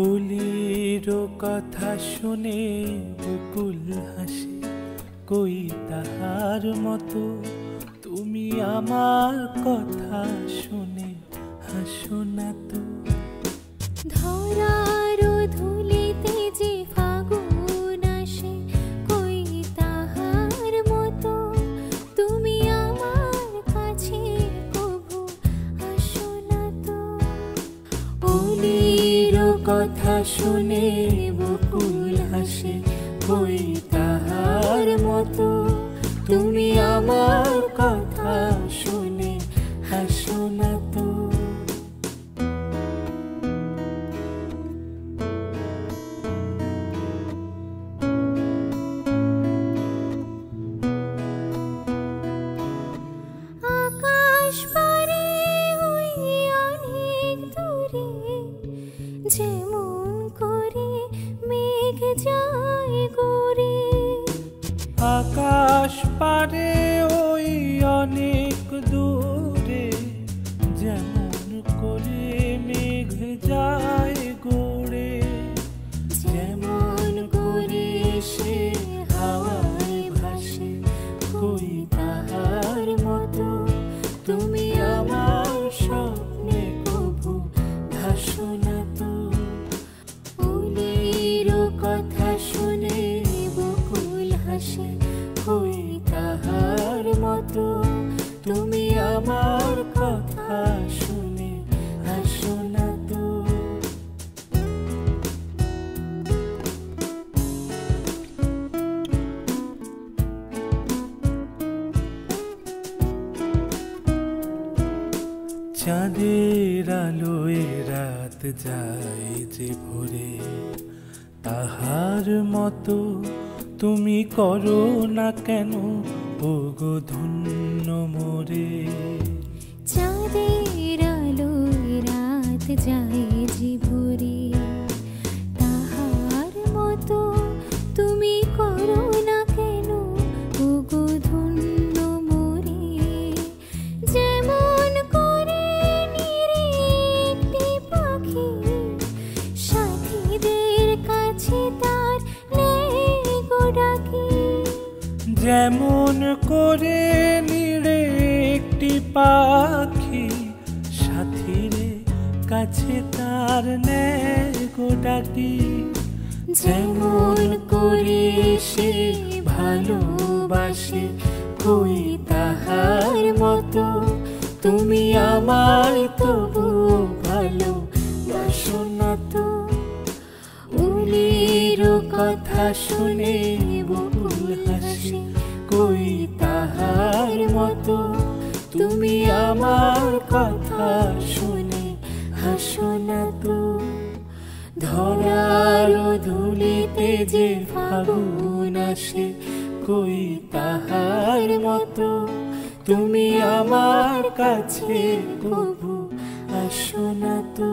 ফুলের কথা শুনে বকুল হাসে, কই তাহার মতো তুমি আমার কথা শুনে হাসো না তো। ধরার ধুলিতে যে ফাগুন আসে, কই তাহার মতো তুমি আমার কাছে কভু আসো না তো। ফুলের কথা শুনে বকুল হাসে, কই তাহার মতো তুমি আমার কথা শুনে হাসো না তো। আকাশ পারে ওই অনেক দূরে, যেমন করে মেঘ যায় গড়ে। আকাশ পারে ওই অনেক দূরে, যেমন করে মেঘ যায় গড়ে। যেমন করে সে হাওয়ায় ভাসে, কই তাহার মতো তুমি আমার স্বপ্নে কভু ভাসো না তো। ফুলের কথা শুনে বকুল হাসে, কই তাহার মতো তুমি আমার কথা শুনে হাসো না তো। চাঁদের আলোয় রাত যায় যে ভোরে, তাহার মতো তুমি করো না কেন ওগো ধন্য মোরে। চাঁদের আলোয় রাত যায় যে ভোরে, তাহার মতো তুমি করো না কেন ওগো ধন্য মোরে। যেমন করে নিরে একটি পাখি সাথীদের কাছে তার নেই গো ডাকি। যেমন করে নিরে একটি পাখি সাথীরে কাছে তার নেয় গো ডাকি। যেমন করে সে ভালোবাসে, কই তাহার মতো তুমি আমার তবু ভালোবাসো না তো। ফুলের কথা শুনে বকুল হাসে, কই তাহার মতো তুমি আমার কথা শুনে হাসো না তো। ধরার ধুলিতে যে ফাগুন আসে, কই তাহার মতো তুমি আমার কাছে কভু আসো না তো।